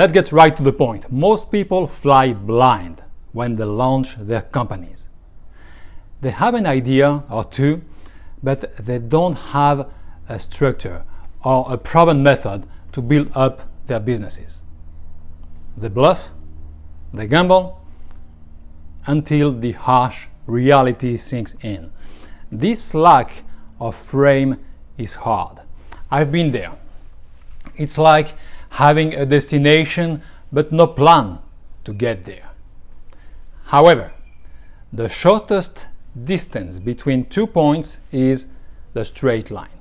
Let's get right to the point. Most people fly blind when they launch their companies. They have an idea or two, but they don't have a structure or a proven method to build up their businesses. They bluff, they gamble, until the harsh reality sinks in. This lack of frame is hard. I've been there. It's like having a destination but no plan to get there. However, the shortest distance between 2 points is the straight line.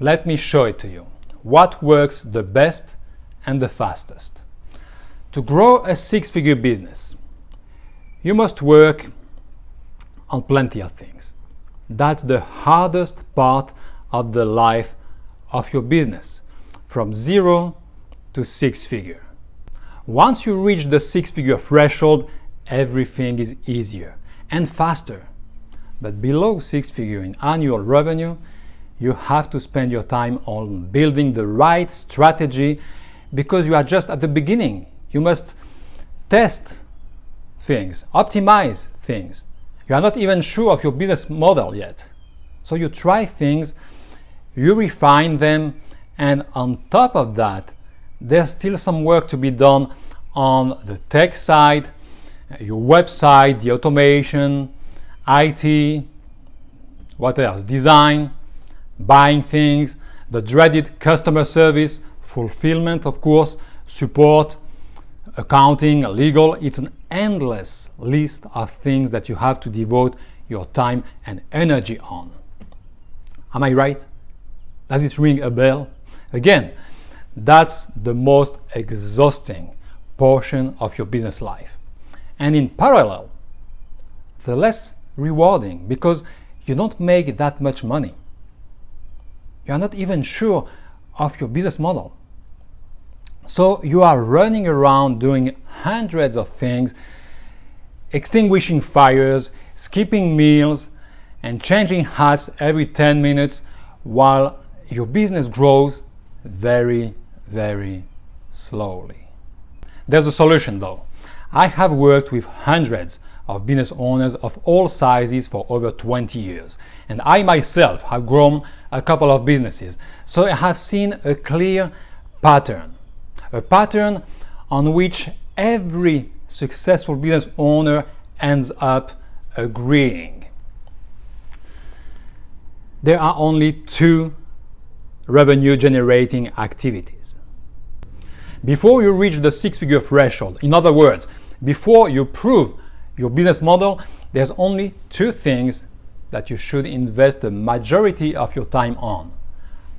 Let me show it to you. What works the best and the fastest? To grow a six-figure business, you must work on plenty of things. That's the hardest part of the life of your business, from 0 to 6-figure. Once you reach the 6-figure threshold, everything is easier and faster. But below 6-figure in annual revenue, you have to spend your time on building the right strategy because you are just at the beginning. You must test things, optimize things. You are not even sure of your business model yet. So you try things, you refine them, and on top of that, there's still some work to be done on the tech side, your website, the automation, IT, what else? Design, buying things, the dreaded customer service, fulfillment, of course, support, accounting, legal. It's an endless list of things that you have to devote your time and energy on. Am I right? Does it ring a bell? Again, that's the most exhausting portion of your business life. And in parallel, the less rewarding because you don't make that much money. You are not even sure of your business model. So you are running around doing hundreds of things, extinguishing fires, skipping meals, and changing hats every 10 minutes while your business grows very, very slowly. There's a solution though. I have worked with hundreds of business owners of all sizes for over 20 years, and I myself have grown a couple of businesses, so I have seen a clear pattern. A pattern on which every successful business owner ends up agreeing. There are only two revenue generating activities. Before you reach the 6-figure threshold, in other words, before you prove your business model, there's only two things that you should invest the majority of your time on: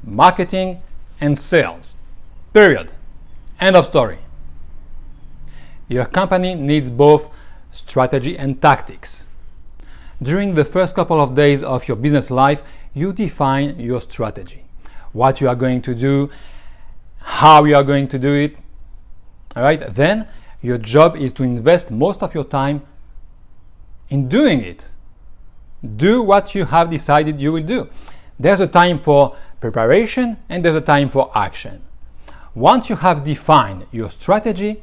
marketing and sales. Period. End of story. Your company needs both strategy and tactics. During the first couple of days of your business life, you define your strategy. What you are going to do, how you are going to do it. All right? Then your job is to invest most of your time in doing it. Do what you have decided you will do. There's a time for preparation and there's a time for action. Once you have defined your strategy,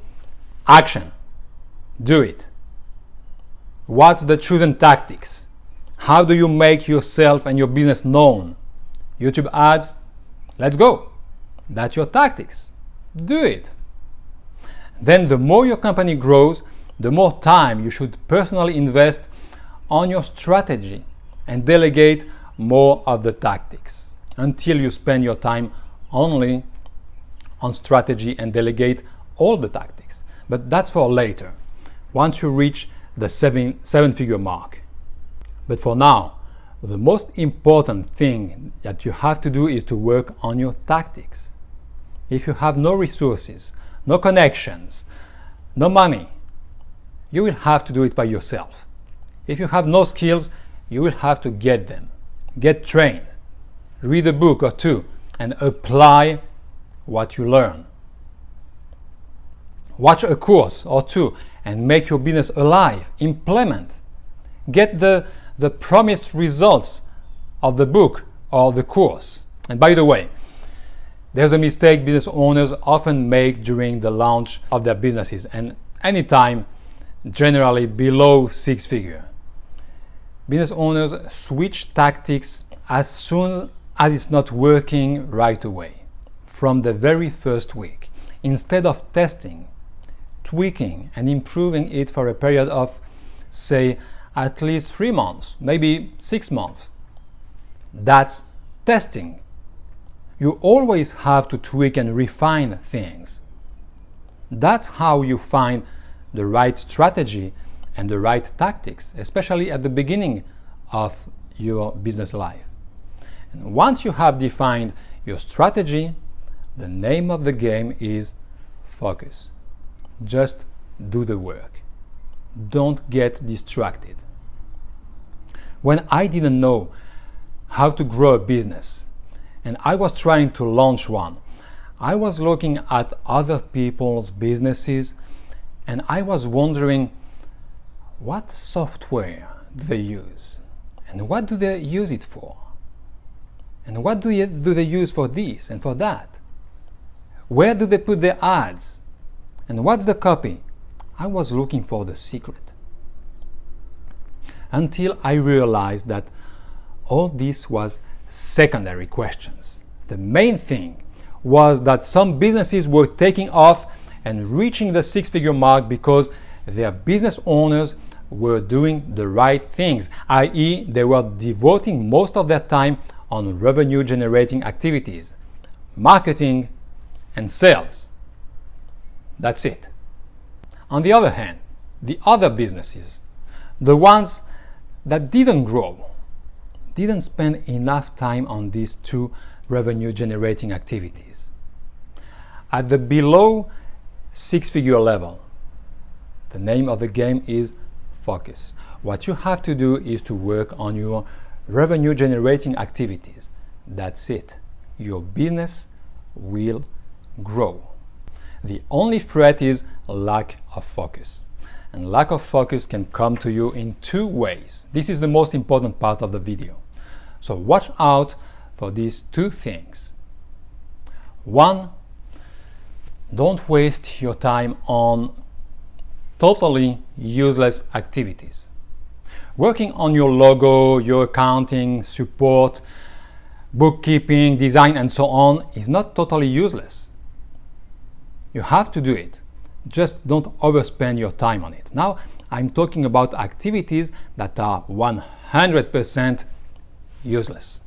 action. Do it. What's the chosen tactics? How do you make yourself and your business known? YouTube ads? Let's go. That's your tactics. Do it. Then the more your company grows, the more time you should personally invest on your strategy and delegate more of the tactics until you spend your time only on strategy and delegate all the tactics. But that's for later, once you reach the seven-figure mark. But for now, the most important thing that you have to do is to work on your tactics. If you have no resources, no connections, no money, you will have to do it by yourself. If you have no skills, you will have to get them. Get trained. Read a book or two and apply what you learn. Watch a course or two and make your business alive. Implement. Get the promised results of the book or the course. And by the way, There's a mistake business owners often make during the launch of their businesses, and anytime generally below six figure. Business owners switch tactics as soon as it's not working right away, from the very first week, instead of testing, tweaking, and improving it for a period of, say, at least 3 months, maybe 6 months. That's testing. You always have to tweak and refine things. That's how you find the right strategy and the right tactics, especially at the beginning of your business life. And once you have defined your strategy, the name of the game is focus. Just do the work. Don't get distracted. When I didn't know how to grow a business and I was trying to launch one, I was looking at other people's businesses and I was wondering, what software do they use? And what do they use it for? And what do they use for this and for that? Where do they put their ads? And what's the copy? I was looking for the secret. Until I realized that all this was secondary questions. The main thing was that some businesses were taking off and reaching the six-figure mark because their business owners were doing the right things, i.e., they were devoting most of their time on revenue generating activities, marketing, and sales. That's it. On the other hand, the other businesses, the ones that didn't grow, didn't spend enough time on these two revenue generating activities. At the below six-figure level, the name of the game is focus. What you have to do is to work on your revenue generating activities. That's it. Your business will grow. The only threat is lack of focus. And lack of focus can come to you in two ways. This is the most important part of the video. So watch out for these two things. One, don't waste your time on totally useless activities. Working on your logo, your accounting, support, bookkeeping, design, and so on is not totally useless. You have to do it. Just don't overspend your time on it. Now, I'm talking about activities that are 100% useless.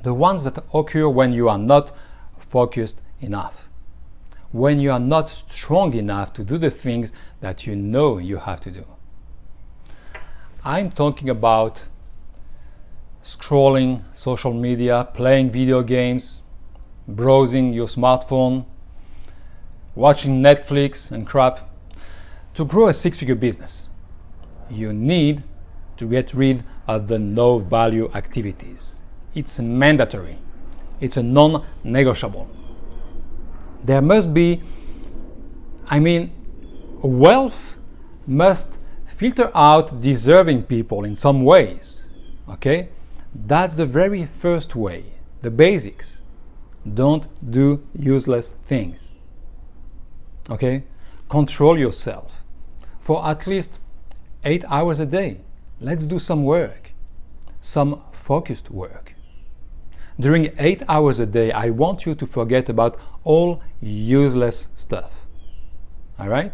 The ones that occur when you are not focused enough. When you are not strong enough to do the things that you know you have to do. I'm talking about scrolling social media, playing video games, browsing your smartphone, watching Netflix and crap. To grow a six-figure business, you need to get rid of the no-value activities. It's mandatory. It's a non-negotiable. There must be, wealth must filter out deserving people in some ways. Okay? That's the very first way, the basics. Don't do useless things. Okay? Control yourself for at least 8 hours a day. Let's do some work, some focused work. During 8 hours a day, I want you to forget about all useless stuff. All right?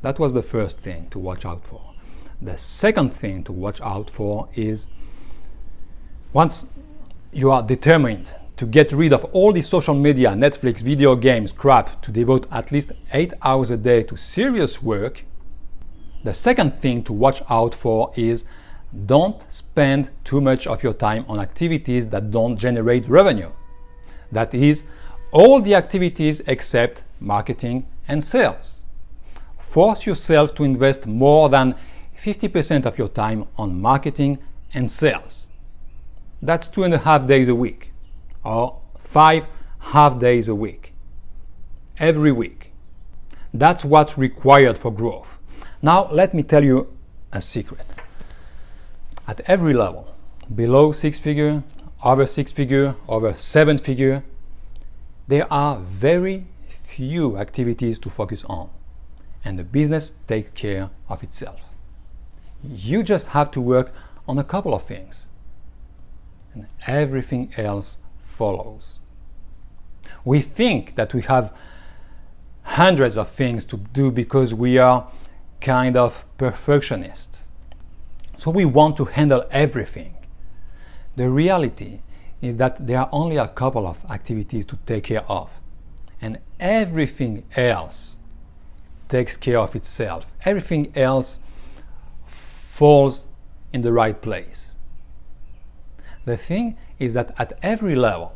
That was the first thing to watch out for. The second thing to watch out for is once you are determined to get rid of all the social media, Netflix, video games, crap, to devote at least 8 hours a day to serious work, the second thing to watch out for is don't spend too much of your time on activities that don't generate revenue. That is, all the activities except marketing and sales. Force yourself to invest more than 50% of your time on marketing and sales. That's 2.5 days a week, or 5 half days a week, every week. That's what's required for growth. Now, let me tell you a secret. At every level, below six-figure, over six-figure, over seven-figure, There are very few activities to focus on, and the business takes care of itself. You just have to work on a couple of things, and everything else follows. We think that we have hundreds of things to do because we are kind of perfectionists. So we want to handle everything. The reality is that there are only a couple of activities to take care of, and everything else takes care of itself. Everything else falls in the right place. The thing is that at every level,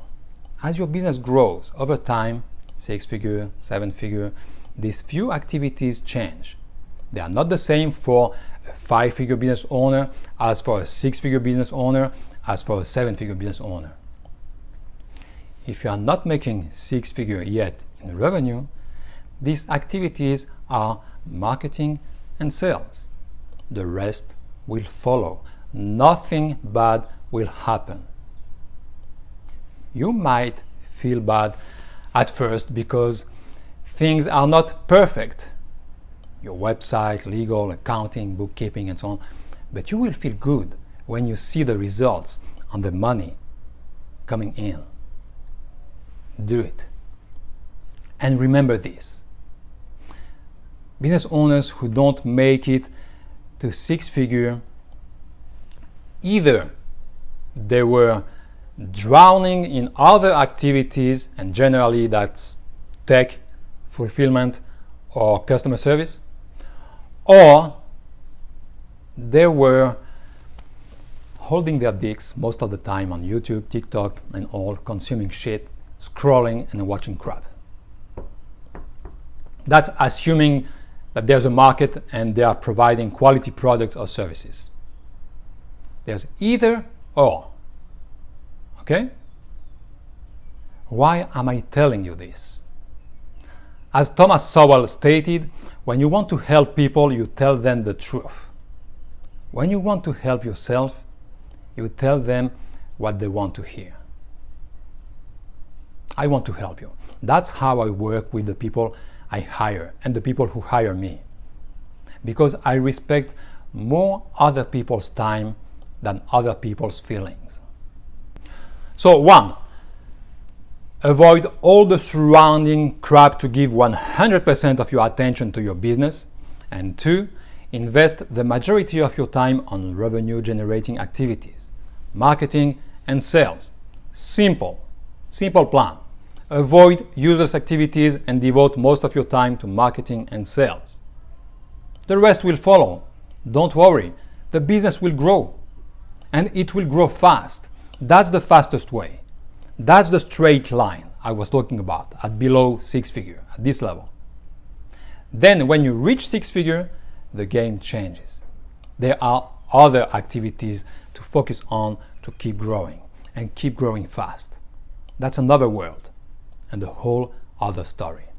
as your business grows over time, 6-figure, 7-figure, these few activities change. They are not the same for a 5-figure business owner as for a 6-figure business owner as for a 7-figure business owner. If you are not making 6-figure yet in revenue, these activities are marketing and sales. The rest will follow. Nothing bad will happen. You might feel bad at first because things are not perfect. Your website, legal, accounting, bookkeeping, and so on. But you will feel good when you see the results on the money coming in. Do it. And remember this. Business owners who don't make it to 6-figure, either they were drowning in other activities, and generally that's tech, fulfillment, or customer service, or they were holding their dicks most of the time on YouTube, TikTok, and all, consuming shit, scrolling and watching crap. That's assuming that there's a market and they are providing quality products or services. There's either or. Okay? Why am I telling you this? As Thomas Sowell stated, when you want to help people, you tell them the truth. When you want to help yourself, you tell them what they want to hear. I want to help you. That's how I work with the people I hire and the people who hire me. Because I respect more other people's time than other people's feelings. So 1, avoid all the surrounding crap to give 100% of your attention to your business. And 2, invest the majority of your time on revenue generating activities, marketing and sales. Simple plan. Avoid useless activities and devote most of your time to marketing and sales. The rest will follow. Don't worry. The business will grow. And it will grow fast. That's the fastest way. That's the straight line I was talking about at below 6-figure, at this level. Then when you reach 6-figure, the game changes. There are other activities to focus on to keep growing and keep growing fast. That's another world and a whole other story.